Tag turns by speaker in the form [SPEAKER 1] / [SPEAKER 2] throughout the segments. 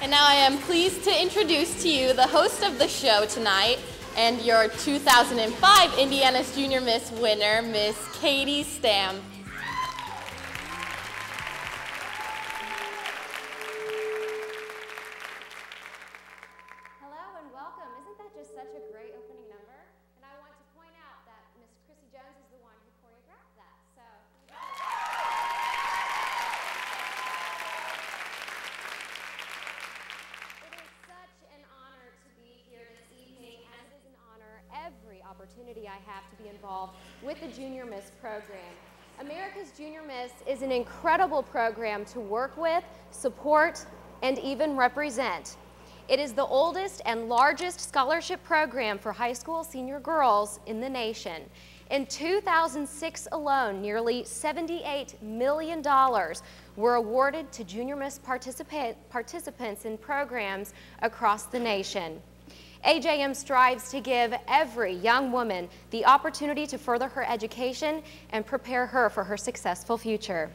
[SPEAKER 1] And now I am pleased to introduce to you the host of the show tonight and your 2005 Indiana's Junior Miss winner, Miss Katie Stamp.
[SPEAKER 2] Hello and welcome. Isn't that just such a great opening number? And I want to point out that Miss Chrissy Jones is the one who choreographed that. So. It is such an honor to be here this evening, and it is an honor every opportunity I have to be involved with the Junior Miss program. America's Junior Miss is an incredible program to work with, support, and even represent. It is the oldest and largest scholarship program for high school senior girls in the nation. In 2006 alone, nearly $78 million were awarded to Junior Miss participants in programs across the nation. AJM strives to give every young woman the opportunity to further her education and prepare her for her successful future.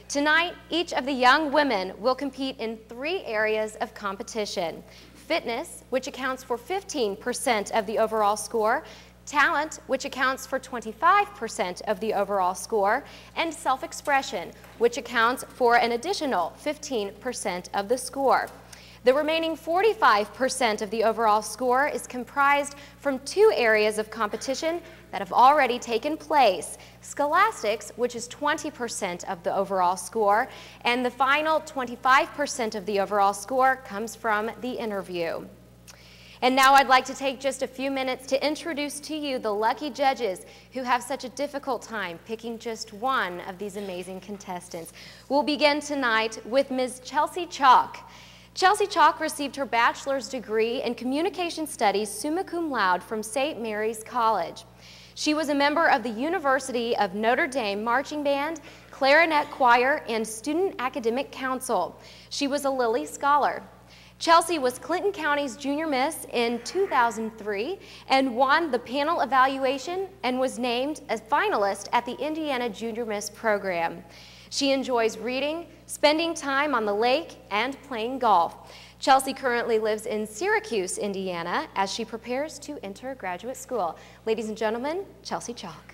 [SPEAKER 2] Tonight, each of the young women will compete in 3 areas of competition: fitness, which accounts for 15% of the overall score, talent, which accounts for 25% of the overall score, and self-expression, which accounts for an additional 15% of the score. The remaining 45% of the overall score is comprised from 2 areas of competition that have already taken place: scholastics, which is 20% of the overall score, and the final 25% of the overall score comes from the interview. And now I'd like to take just a few minutes to introduce to you the lucky judges who have such a difficult time picking just one of these amazing contestants. We'll begin tonight with Ms. Chelsea Chalk. Chelsea Chalk received her bachelor's degree in communication studies summa cum laude from St. Mary's College. She was a member of the University of Notre Dame Marching Band, Clarinet Choir, and Student Academic Council. She was a Lilly Scholar. Chelsea was Clinton County's Junior Miss in 2003 and won the panel evaluation and was named a finalist at the Indiana Junior Miss program. She enjoys reading, spending time on the lake, and playing golf. Chelsea currently lives in Syracuse, Indiana, as she prepares to enter graduate school. Ladies and gentlemen, Chelsea Chalk.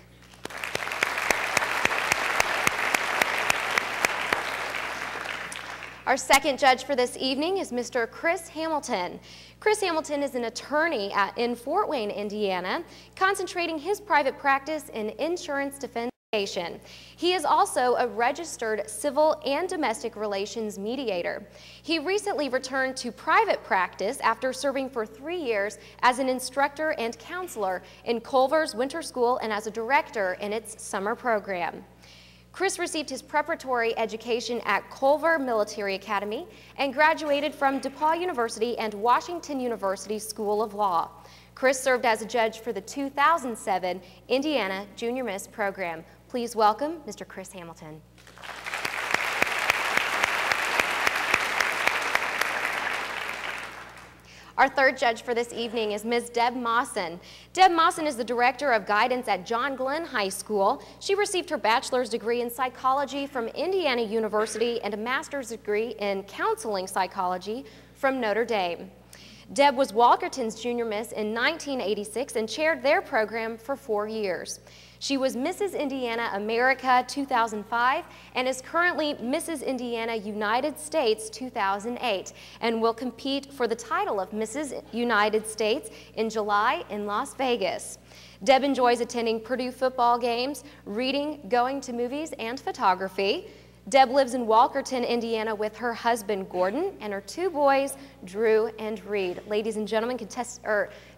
[SPEAKER 2] Our second judge for this evening is Mr. Chris Hamilton. Chris Hamilton is an attorney in Fort Wayne, Indiana, concentrating his private practice in insurance defense. He is also a registered civil and domestic relations mediator. He recently returned to private practice after serving for 3 years as an instructor and counselor in Culver's Winter School and as a director in its summer program. Chris received his preparatory education at Culver Military Academy and graduated from DePaul University and Washington University School of Law. Chris served as a judge for the 2007 Indiana Junior Miss program. Please welcome Mr. Chris Hamilton. Our third judge for this evening is Ms. Deb Mawson. Deb Mawson is the Director of Guidance at John Glenn High School. She received her bachelor's degree in psychology from Indiana University and a master's degree in counseling psychology from Notre Dame. Deb was Walkerton's Junior Miss in 1986 and chaired their program for 4 years. She was Mrs. Indiana America 2005 and is currently Mrs. Indiana United States 2008 and will compete for the title of Mrs. United States in July in Las Vegas. Deb enjoys attending Purdue football games, reading, going to movies, and photography. Deb lives in Walkerton, Indiana with her husband Gordon and her 2 boys, Drew and Reed. Ladies and gentlemen,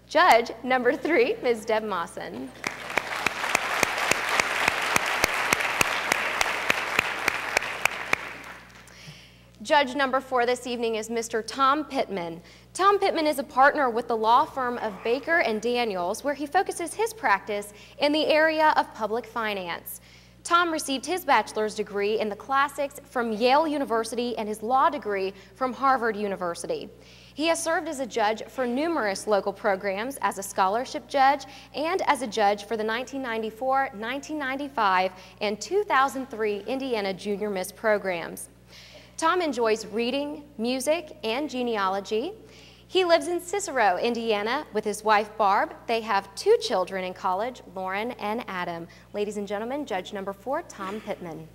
[SPEAKER 2] judge number 3, Ms. Deb Mawson. Judge number 4 this evening is Mr. Tom Pittman. Tom Pittman is a partner with the law firm of Baker & Daniels, where he focuses his practice in the area of public finance. Tom received his bachelor's degree in the classics from Yale University and his law degree from Harvard University. He has served as a judge for numerous local programs, as a scholarship judge, and as a judge for the 1994, 1995, and 2003 Indiana Junior Miss programs. Tom enjoys reading, music, and genealogy. He lives in Cicero, Indiana, with his wife, Barb. They have 2 children in college, Lauren and Adam. Ladies and gentlemen, judge number 4, Tom Pittman.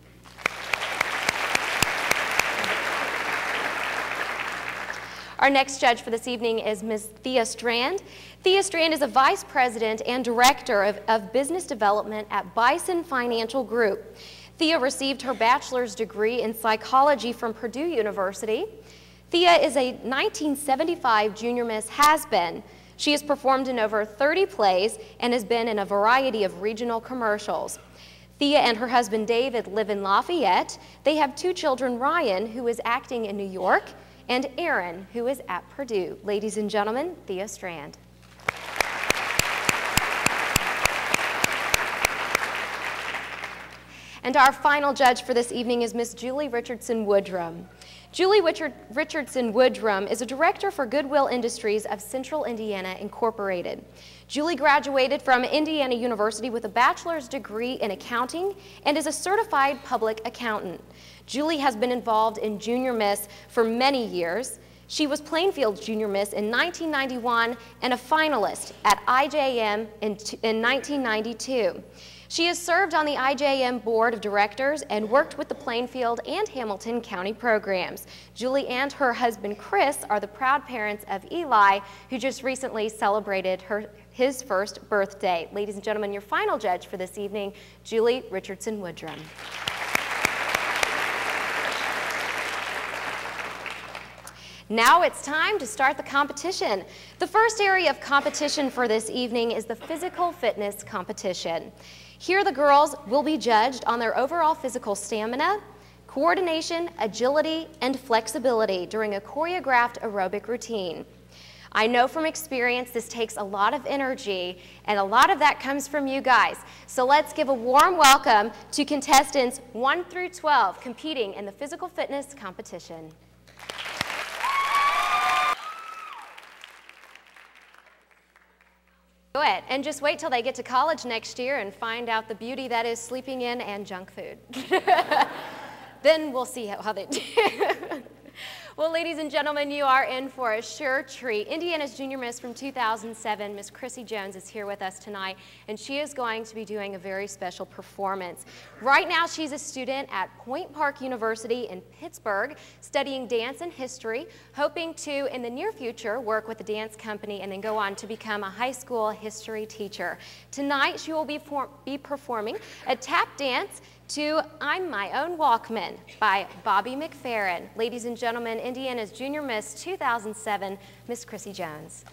[SPEAKER 2] Our next judge for this evening is Ms. Thea Strand. Thea Strand is a vice president and director of business development at Bison Financial Group. Thea received her bachelor's degree in psychology from Purdue University. Thea is a 1975 Junior Miss has-been. She has performed in over 30 plays and has been in a variety of regional commercials. Thea and her husband David live in Lafayette. They have 2 children, Ryan, who is acting in New York, and Aaron, who is at Purdue. Ladies and gentlemen, Thea Strand. And our final judge for this evening is Miss Julie Richardson Woodrum. Julie Richardson Woodrum is a director for Goodwill Industries of Central Indiana, Incorporated. Julie graduated from Indiana University with a bachelor's degree in accounting and is a certified public accountant. Julie has been involved in Junior Miss for many years. She was Plainfield's Junior Miss in 1991 and a finalist at IJM in 1992. She has served on the IJM Board of Directors and worked with the Plainfield and Hamilton County programs. Julie and her husband Chris are the proud parents of Eli, who just recently celebrated his first birthday. Ladies and gentlemen, your final judge for this evening, Julie Richardson Woodrum. Now it's time to start the competition. The first area of competition for this evening is the physical fitness competition. Here the girls will be judged on their overall physical stamina, coordination, agility, and flexibility during a choreographed aerobic routine. I know from experience this takes a lot of energy, and a lot of that comes from you guys. So let's give a warm welcome to contestants 1 through 12 competing in the physical fitness competition. Go ahead, and just wait till they get to college next year and find out the beauty that is sleeping in and junk food. Then we'll see how they do. Well, ladies and gentlemen, you are in for a sure treat. Indiana's Junior Miss from 2007, Miss Chrissy Jones, is here with us tonight, and she is going to be doing a very special performance. Right now, she's a student at Point Park University in Pittsburgh, studying dance and history, hoping to, in the near future, work with a dance company and then go on to become a high school history teacher. Tonight, she will be performing a tap dance to I'm My Own Walkman by Bobby McFerrin. Ladies and gentlemen, Indiana's Junior Miss 2007, Miss Chrissy Jones.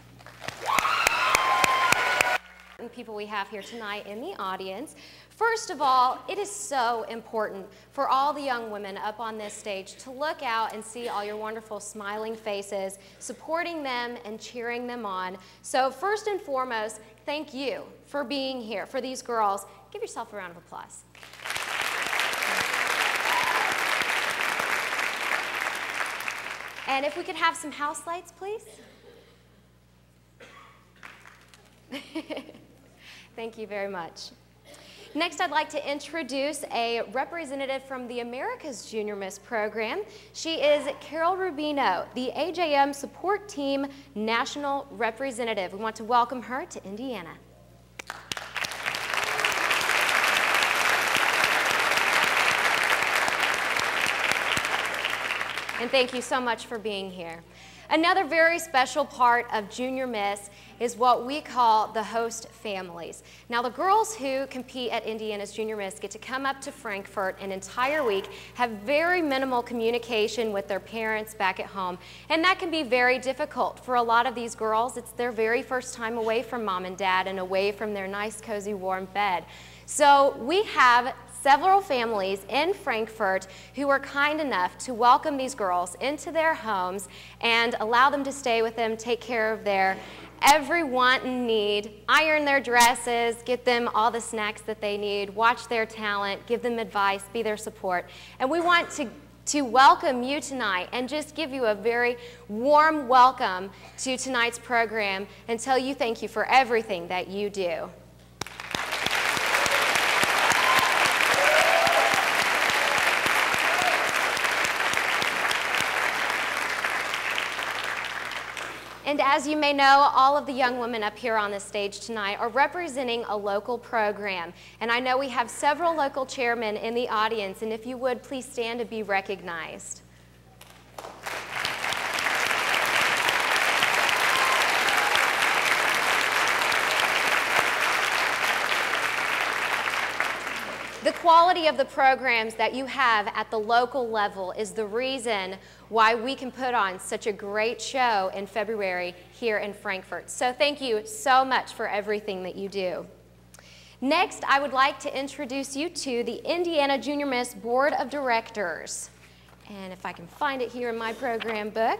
[SPEAKER 2] And people we have here tonight in the audience. First of all, it is so important for all the young women up on this stage to look out and see all your wonderful smiling faces, supporting them and cheering them on. So first and foremost, thank you for being here. For these girls, give yourself a round of applause. And if we could have some house lights, please. Thank you very much. Next, I'd like to introduce a representative from the America's Junior Miss program. She is Carol Rubino, the AJM Support Team National Representative. We want to welcome her to Indiana. And thank you so much for being here. Another very special part of Junior Miss is what we call the host families. Now, the girls who compete at Indiana's Junior Miss get to come up to Frankfort an entire week, have very minimal communication with their parents back at home, and that can be very difficult. For a lot of these girls, it's their very first time away from mom and dad and away from their nice, cozy, warm bed. So we have several families in Frankfort who were kind enough to welcome these girls into their homes and allow them to stay with them, take care of their every want and need, iron their dresses, get them all the snacks that they need, watch their talent, give them advice, be their support. And we want to welcome you tonight and just give you a very warm welcome to tonight's program and tell you thank you for everything that you do. And as you may know, all of the young women up here on the stage tonight are representing a local program. And I know we have several local chairmen in the audience, and if you would, please stand to be recognized. The quality of the programs that you have at the local level is the reason why we can put on such a great show in February here in Frankfort. So thank you so much for everything that you do. Next, I would like to introduce you to the Indiana Junior Miss Board of Directors. And if I can find it here in my program book.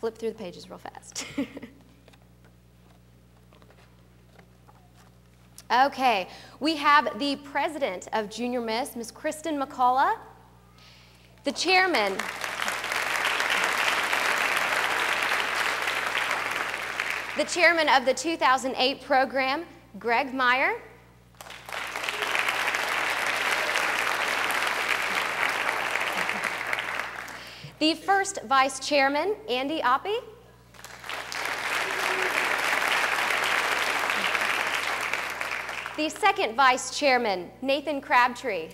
[SPEAKER 2] Flip through the pages real fast. Okay, we have the president of Junior Miss, Ms. Kristen McCullough, the chairman, of the 2008 program, Greg Meyer, the first vice chairman, Andy Oppie. The second vice chairman, Nathan Crabtree.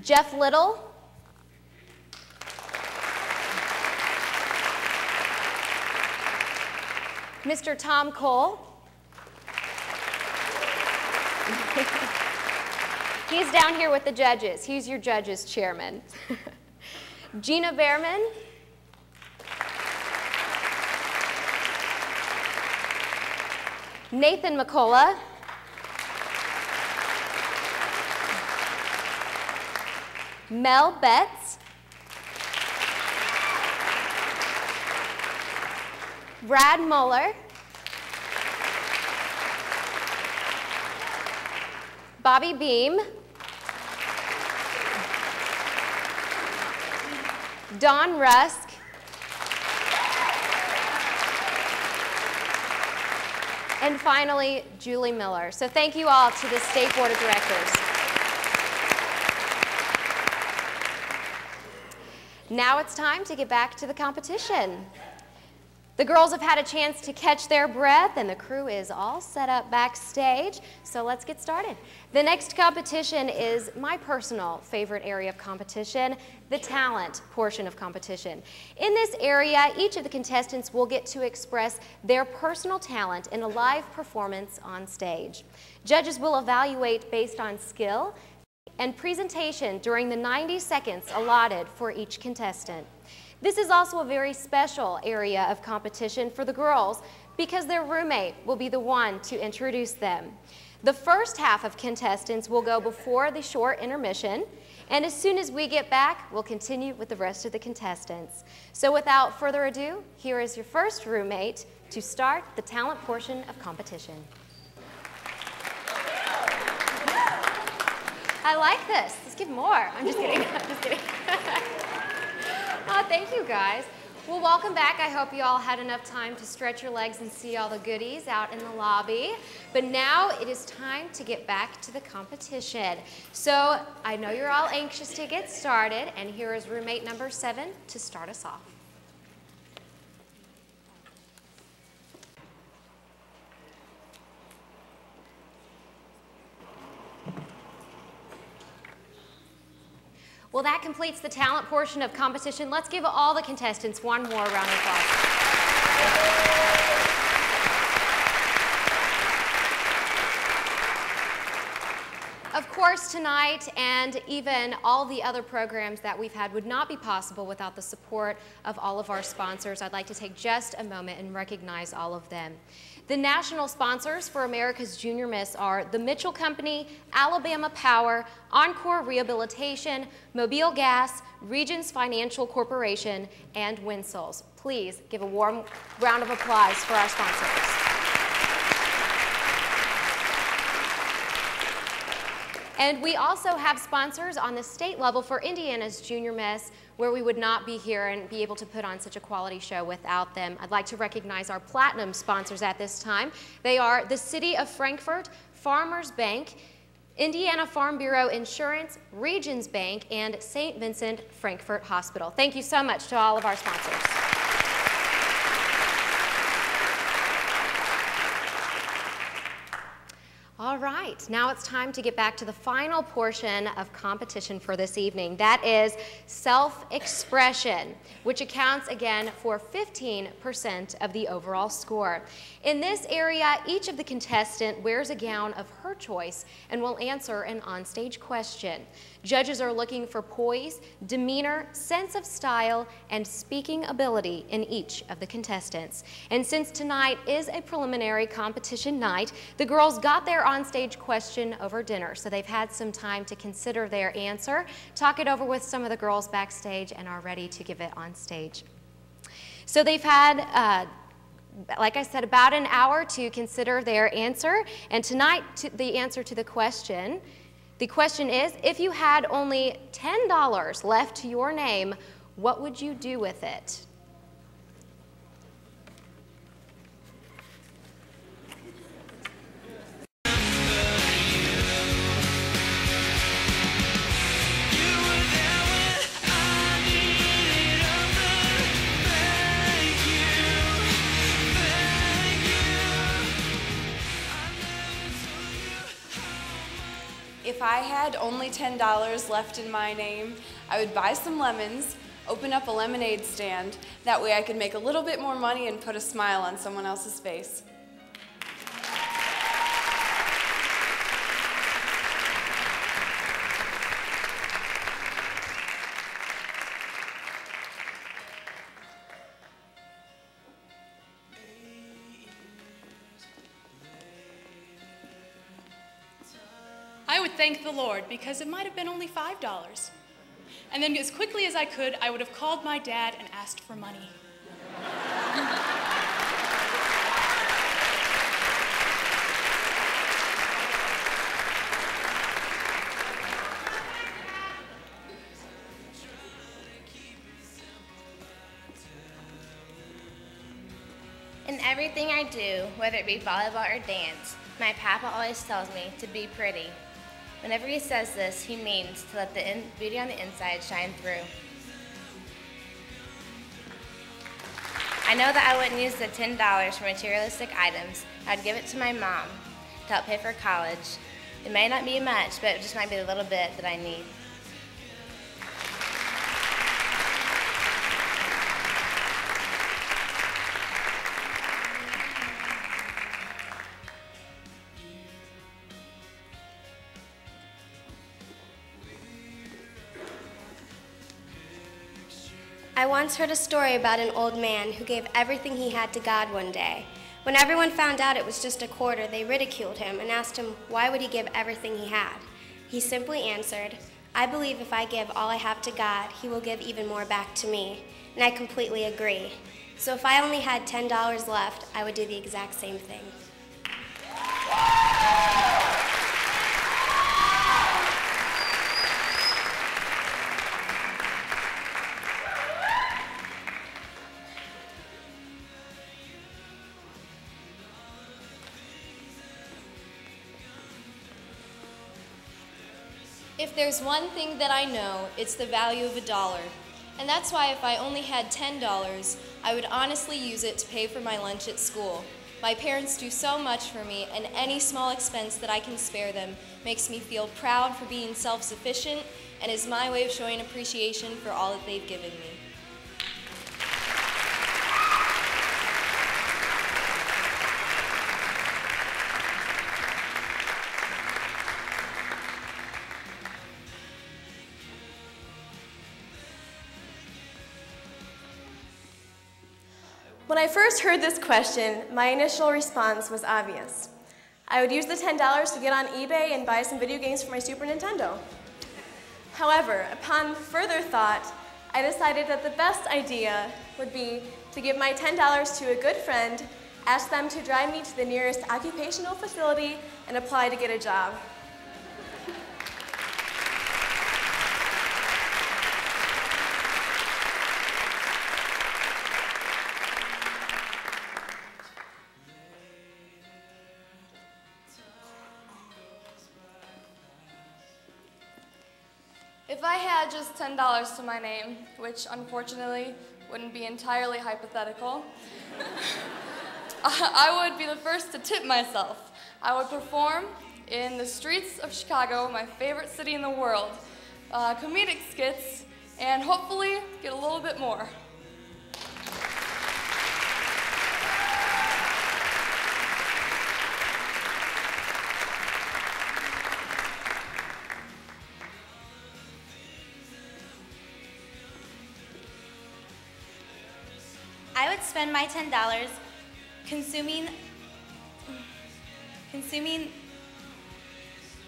[SPEAKER 2] Jeff Little. Mr. Tom Cole. He's down here with the judges. He's your judges chairman. Gina Behrman. Nathan McCullough. Mel Betts. Brad Muller. Bobby Beam. Don Rusk. And finally, Julie Miller. So thank you all to the State Board of Directors. Now it's time to get back to the competition. The girls have had a chance to catch their breath, and the crew is all set up backstage, so let's get started. The next competition is my personal favorite area of competition, the talent portion of competition. In this area, each of the contestants will get to express their personal talent in a live performance on stage. Judges will evaluate based on skill and presentation during the 90 seconds allotted for each contestant. This is also a very special area of competition for the girls because their roommate will be the one to introduce them. The first half of contestants will go before the short intermission, and as soon as we get back, we'll continue with the rest of the contestants. So without further ado, here is your first roommate to start the talent portion of competition. I like this. Let's give more. I'm just kidding. I'm just kidding. Oh, thank you, guys. Well, welcome back. I hope you all had enough time to stretch your legs and see all the goodies out in the lobby. But now it is time to get back to the competition. So I know you're all anxious to get started, and here is roommate number 7 to start us off. Well, that completes the talent portion of competition. Let's give all the contestants one more round of applause. Of course, tonight and even all the other programs that we've had would not be possible without the support of all of our sponsors. I'd like to take just a moment and recognize all of them. The national sponsors for America's Junior Miss are the Mitchell Company, Alabama Power, Encore Rehabilitation, Mobile Gas, Regions Financial Corporation, and Winsells. Please give a warm round of applause for our sponsors. And we also have sponsors on the state level for Indiana's Junior Miss, where we would not be here and be able to put on such a quality show without them. I'd like to recognize our platinum sponsors at this time. They are the City of Frankfort, Farmers Bank, Indiana Farm Bureau Insurance, Regions Bank, and St. Vincent Frankfort Hospital. Thank you so much to all of our sponsors. All right, now it's time to get back to the final portion of competition for this evening. That is self-expression, which accounts again for 15% of the overall score. In this area, each of the contestants wears a gown of her choice and will answer an onstage question. Judges are looking for poise, demeanor, sense of style, and speaking ability in each of the contestants. And since tonight is a preliminary competition night, the girls got their onstage question over dinner, so they've had some time to consider their answer, talk it over with some of the girls backstage, and are ready to give it on stage. So they've had like I said, about an hour to consider their answer, and tonight the answer to the question is, if you had only $10 left to your name, what would you do with it?
[SPEAKER 3] If I had only $10 left in my name, I would buy some lemons, open up a lemonade stand. That way I could make a little bit more money and put a smile on someone else's face.
[SPEAKER 4] I would thank the Lord because it might have been only $5. And then as quickly as I could, I would have called my dad and asked for money.
[SPEAKER 5] In everything I do, whether it be volleyball or dance, my papa always tells me to be pretty. Whenever he says this, he means to let the beauty on the inside shine through. I know that I wouldn't use the $10 for materialistic items. I'd give it to my mom to help pay for college. It may not be much, but it just might be the little bit that I need.
[SPEAKER 6] I once heard a story about an old man who gave everything he had to God one day. When everyone found out it was just a quarter, they ridiculed him and asked him why would he give everything he had. He simply answered, "I believe if I give all I have to God, he will give even more back to me." And I completely agree. So if I only had $10 left, I would do the exact same thing.
[SPEAKER 7] If there's one thing that I know, it's the value of $1. And that's why if I only had $10, I would honestly use it to pay for my lunch at school. My parents do so much for me, and any small expense that I can spare them makes me feel proud for being self-sufficient and is my way of showing appreciation for all that they've given me.
[SPEAKER 8] When I first heard this question, my initial response was obvious. I would use the $10 to get on eBay and buy some video games for my Super Nintendo. However, upon further thought, I decided that the best idea would be to give my $10 to a good friend, ask them to drive me to the nearest occupational facility, and apply to get a job.
[SPEAKER 9] If I had just $10 to my name, which unfortunately wouldn't be entirely hypothetical, I would be the first to tip myself. I would perform in the streets of Chicago, my favorite city in the world, comedic skits, and hopefully get a little bit more.
[SPEAKER 5] I would spend my $10 consuming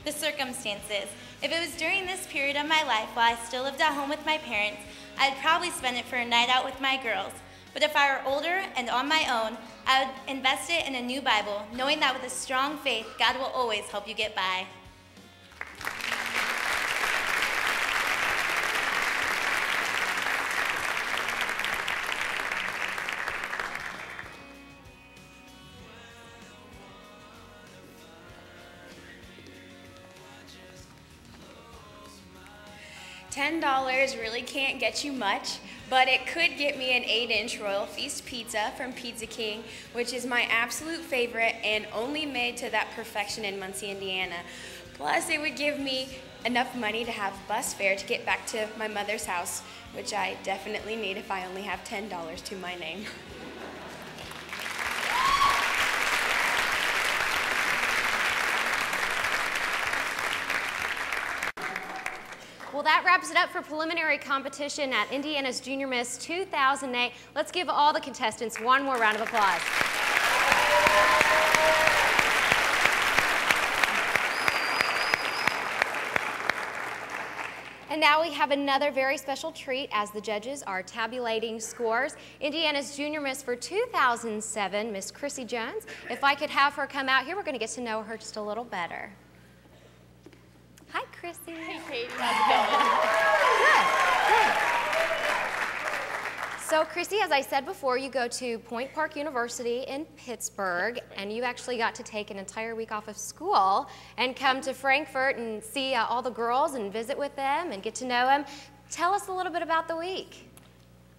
[SPEAKER 5] the circumstances. If it was during this period of my life while I still lived at home with my parents, I'd probably spend it for a night out with my girls. But if I were older and on my own, I would invest it in a new Bible, knowing that with a strong faith, God will always help you get by.
[SPEAKER 10] $10 really can't get you much, but it could get me an 8-inch Royal Feast pizza from Pizza King, which is my absolute favorite and only made to that perfection in Muncie, Indiana. Plus, it would give me enough money to have bus fare to get back to my mother's house, which I definitely need if I only have $10 to my name.
[SPEAKER 2] Well, that wraps it up for preliminary competition at Indiana's Junior Miss 2008. Let's give all the contestants one more round of applause. And now we have another very special treat as the judges are tabulating scores. Indiana's Junior Miss for 2007, Miss Chrissy Jones. If I could have her come out here, we're going to get to know her just a little better. Hi, Chrissy.
[SPEAKER 1] Hey, Katie. How's it going?
[SPEAKER 2] Good. So, Chrissy, as I said before, you go to Point Park University in Pittsburgh, and you actually got to take an entire week off of school and come to Frankfort and see all the girls and visit with them and get to know them. Tell us a little bit about the week.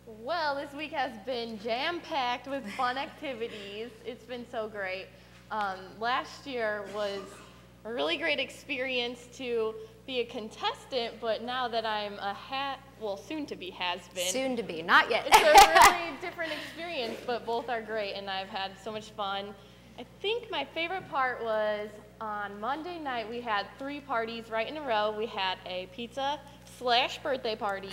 [SPEAKER 1] Well, this week has been jam-packed with fun activities. It's been so great. Last year was a really great experience to be a contestant, but now that I'm a soon-to-be has-been.
[SPEAKER 2] Soon-to-be, not yet.
[SPEAKER 1] It's a really different experience, but both are great, and I've had so much fun. I think my favorite part was on Monday night, we had 3 parties right in a row. We had a pizza/birthday party,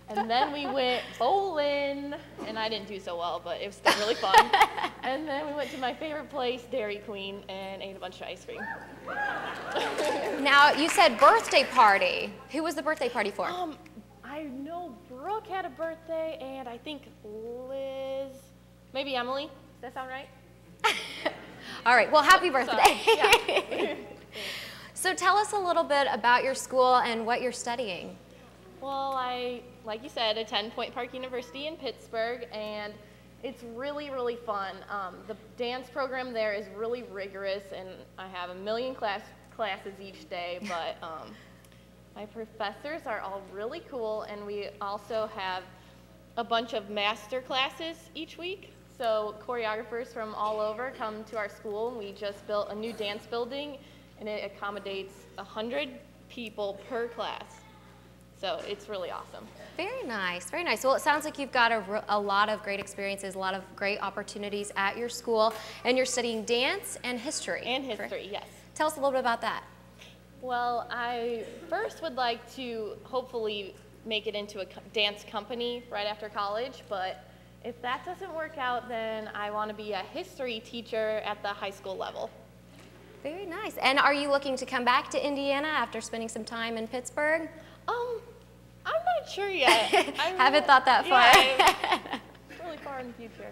[SPEAKER 1] and then we went bowling, and I didn't do so well, but it was still really fun. And then we went to my favorite place, Dairy Queen, and ate a bunch of ice cream.
[SPEAKER 2] Now, you said birthday party. Who was the birthday party for?
[SPEAKER 1] I know Brooke had a birthday, and I think Liz, maybe Emily. Does that sound right?
[SPEAKER 2] All right, well, happy birthday.
[SPEAKER 1] So, yeah.
[SPEAKER 2] So tell us a little bit about your school and what you're studying.
[SPEAKER 1] Well, I, like you said, attend Point Park University in Pittsburgh, and it's really, really fun. The dance program there is really rigorous, and I have a million classes each day, but my professors are all really cool, and we also have a bunch of master classes each week. So choreographers from all over come to our school, and we just built a new dance building, and it accommodates 100 people per class. So it's really awesome.
[SPEAKER 2] Very nice, very nice. Well, it sounds like you've got a lot of great experiences, a lot of great opportunities at your school, and you're studying dance and history.
[SPEAKER 1] And history, yes.
[SPEAKER 2] Tell us a little bit about that.
[SPEAKER 1] Well, I first would like to hopefully make it into a dance company right after college, but if that doesn't work out, then I want to be a history teacher at the high school level.
[SPEAKER 2] Very nice. And are you looking to come back to Indiana after spending some time in Pittsburgh?
[SPEAKER 1] I'm not sure yet.
[SPEAKER 2] Haven't thought that far.
[SPEAKER 1] Yeah, it's really far in the future.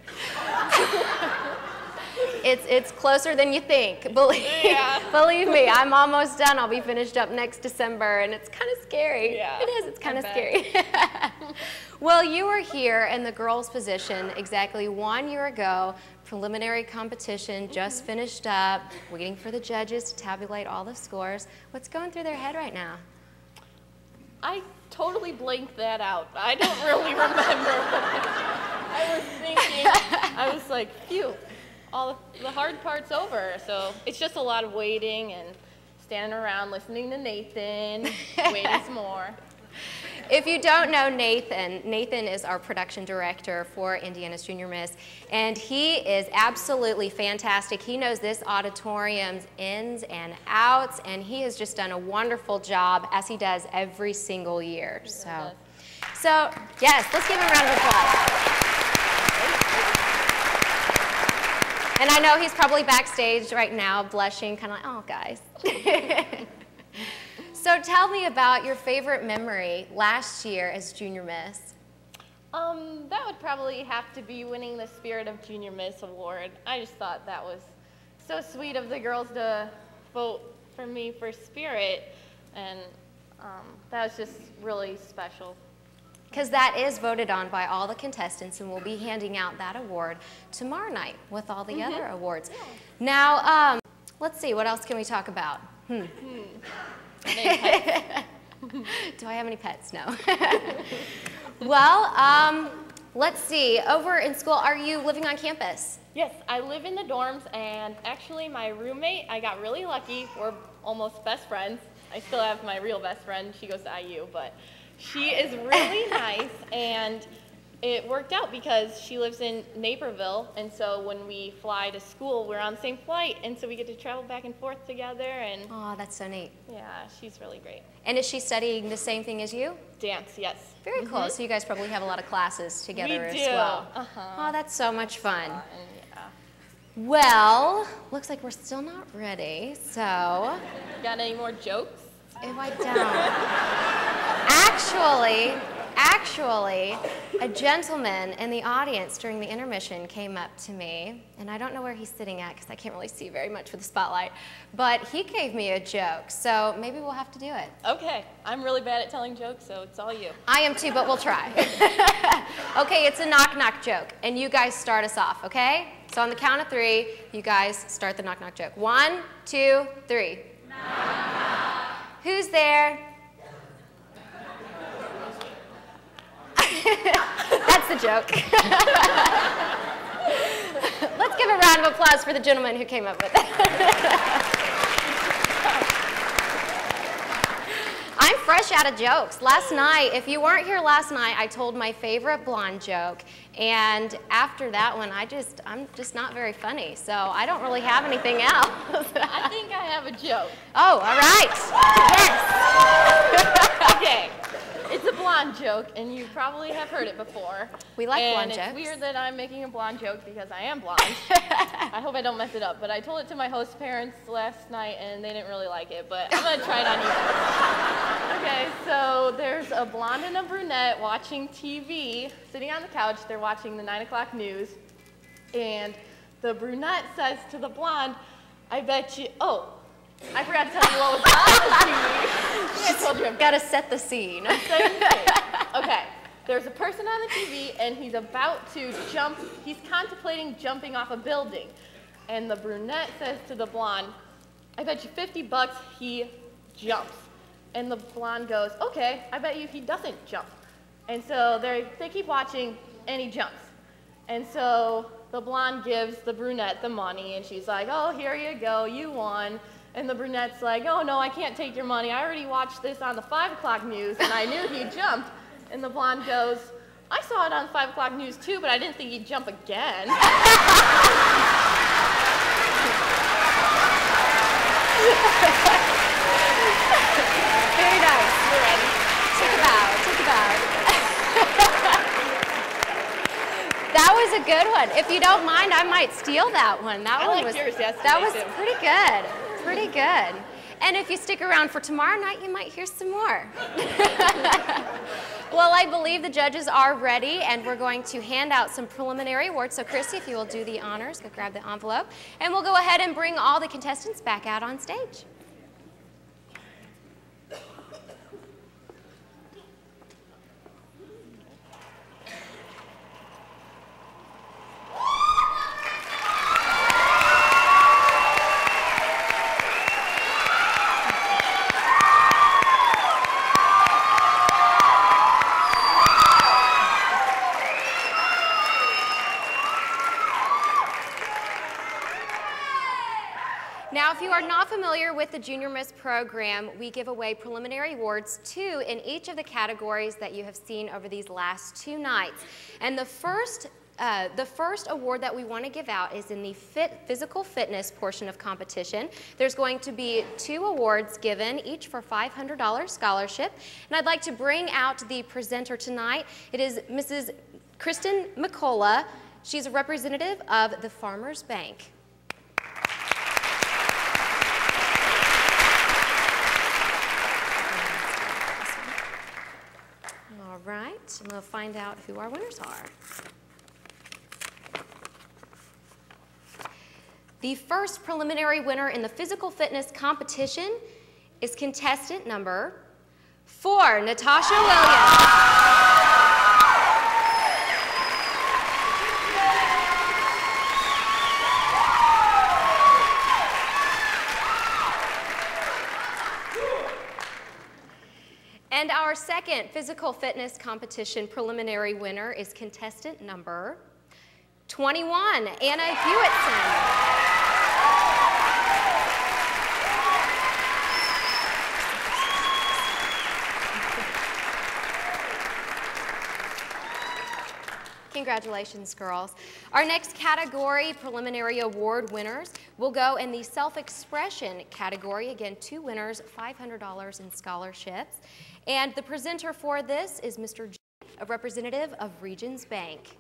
[SPEAKER 2] It's closer than you think. Believe me, I'm almost done. I'll be finished up next December, and it's kind of scary.
[SPEAKER 1] Yeah,
[SPEAKER 2] it is. It's kind of scary. Well, you were here in the girls' position exactly 1 year ago. Preliminary competition just finished up, waiting for the judges to tabulate all the scores. What's going through their head right now?
[SPEAKER 1] I totally blanked that out. I don't really remember what I was thinking. I was like, phew, all the hard part's over. So it's just a lot of waiting and standing around listening to Nathan, waiting some more.
[SPEAKER 2] If you don't know Nathan, Nathan is our production director for Indiana's Junior Miss, and he is absolutely fantastic. He knows this auditorium's ins and outs, and he has just done a wonderful job, as he does every single year. So yes, let's give him a round of applause. And I know he's probably backstage right now, blushing, kind of like, oh, guys. So tell me about your favorite memory last year as Junior Miss.
[SPEAKER 1] That would probably have to be winning the Spirit of Junior Miss award. I just thought that was so sweet of the girls to vote for me for Spirit, and that was just really special.
[SPEAKER 2] Because that is voted on by all the contestants, and we'll be handing out that award tomorrow night with all the other awards. Yeah. Now, let's see, what else can we talk about? Do I have any pets? No. Well, let's see. Over in school, are you living on campus?
[SPEAKER 1] Yes, I live in the dorms, and actually my roommate, I got really lucky. We're almost best friends. I still have my real best friend. She goes to IU, but she is really nice, and it worked out because she lives in Naperville, and so when we fly to school, we're on the same flight, and so we get to travel back and forth together. And
[SPEAKER 2] oh, that's so neat.
[SPEAKER 1] Yeah, she's really great.
[SPEAKER 2] And is she studying the same thing as you?
[SPEAKER 1] Dance, yes.
[SPEAKER 2] Very cool. So you guys probably have a lot of classes together as well. Oh, that's so much fun. Well, looks like we're still not ready, so.
[SPEAKER 1] Got any more jokes?
[SPEAKER 2] If I don't. Actually, a gentleman in the audience during the intermission came up to me, and I don't know where he's sitting at because I can't really see very much with the spotlight, but he gave me a joke, so maybe we'll have to do it.
[SPEAKER 1] Okay, I'm really bad at telling jokes, so it's all you.
[SPEAKER 2] I am too, but we'll try. Okay, it's a knock-knock joke, and you guys start us off, okay? So on the count of 3, you guys start the knock-knock joke. 1, 2, 3. Knock. Who's there? That's the joke. Let's give a round of applause for the gentleman who came up with it. I'm fresh out of jokes. Last night, if you weren't here last night, I told my favorite blonde joke, and after that one, I'm just not very funny, so I don't really have anything else.
[SPEAKER 1] I think I have a joke.
[SPEAKER 2] Oh, all right. Yes.
[SPEAKER 1] Okay. It's a blonde joke, and you probably have heard it before.
[SPEAKER 2] We like blonde jokes.
[SPEAKER 1] And it's weird that I'm making a blonde joke because I am blonde. I hope I don't mess it up, but I told it to my host parents last night, and they didn't really like it, but I'm going to try it on you. Okay, so there's a blonde and a brunette watching TV, sitting on the couch. They're watching the 9 o'clock news, and the brunette says to the blonde, I bet you, oh, I forgot to tell you what was on the TV. I told you.
[SPEAKER 2] I've got to set the scene.
[SPEAKER 1] Okay, there's a person on the TV, and he's about to jump. He's contemplating jumping off a building. And the brunette says to the blonde, I bet you $50 he jumps. And the blonde goes, okay, I bet you he doesn't jump. And so they keep watching, and he jumps. And so the blonde gives the brunette the money, and she's like, oh, here you go, you won. And the brunette's like, oh, no, I can't take your money. I already watched this on the 5 o'clock news, and I knew he jumped. And the blonde goes, I saw it on 5 o'clock news, too, but I didn't think he'd jump again.
[SPEAKER 2] Very nice. We're ready. Take a bow. Take a bow. That was a good one. If you don't mind, I might steal that one. That one was
[SPEAKER 1] yours, yes,
[SPEAKER 2] that was pretty good. Pretty good. And if you stick around for tomorrow night, you might hear some more. Well, I believe the judges are ready, and we're going to hand out some preliminary awards. So, Christy, if you will do the honors, go grab the envelope, and we'll go ahead and bring all the contestants back out on stage. Now, if you are not familiar with the Junior Miss program, we give away preliminary awards, 2 in each of the categories that you have seen over these last 2 nights. And the first award that we want to give out is in the physical fitness portion of competition. There's going to be 2 awards given, each for $500 scholarship. And I'd like to bring out the presenter tonight. It is Mrs. Kristen McCullough. She's a representative of the Farmers Bank. All right, and we'll find out who our winners are. The first preliminary winner in the physical fitness competition is contestant number 4, Natasha Williams. And our second physical fitness competition preliminary winner is contestant number 21, Anna Hewitson. Congratulations, girls. Our next category, preliminary award winners, will go in the self-expression category. Again, 2 winners, $500 in scholarships. And the presenter for this is Mr. J, a representative of Regions Bank.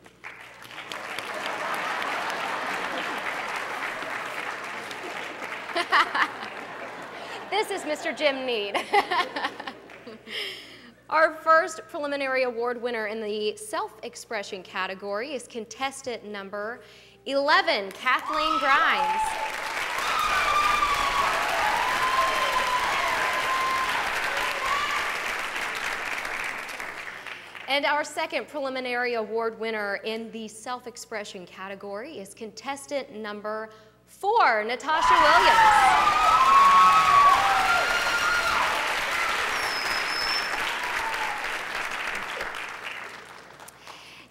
[SPEAKER 2] This is Mr. Jim Need. Our first preliminary award winner in the self-expression category is contestant number 11, Kathleen Grimes. And our second preliminary award winner in the self-expression category is contestant number 4, Natasha Williams.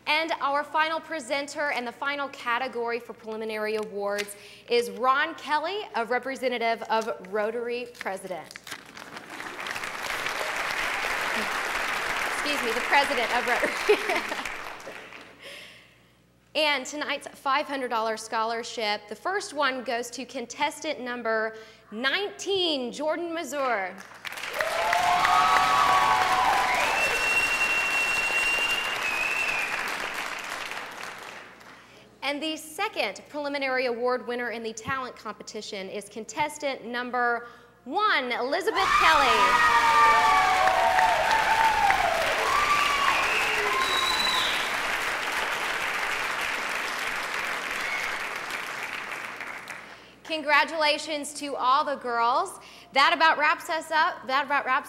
[SPEAKER 2] And our final presenter and the final category for preliminary awards is Ron Kelly, a representative of Rotary President. Excuse me, the president of Rotary. And tonight's $500 scholarship, the first one goes to contestant number 19, Jordan Mazur. And the second preliminary award winner in the talent competition is contestant number 1, Elizabeth Kelly. Congratulations to all the girls. That about wraps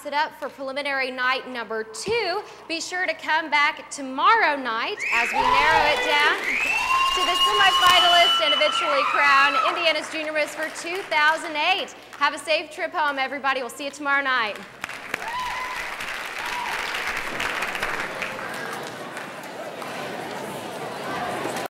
[SPEAKER 2] it up for preliminary night number 2. Be sure to come back tomorrow night as we narrow it down to the semifinalist and eventually crown Indiana's Junior Miss for 2008. Have a safe trip home, everybody. We'll see you tomorrow night.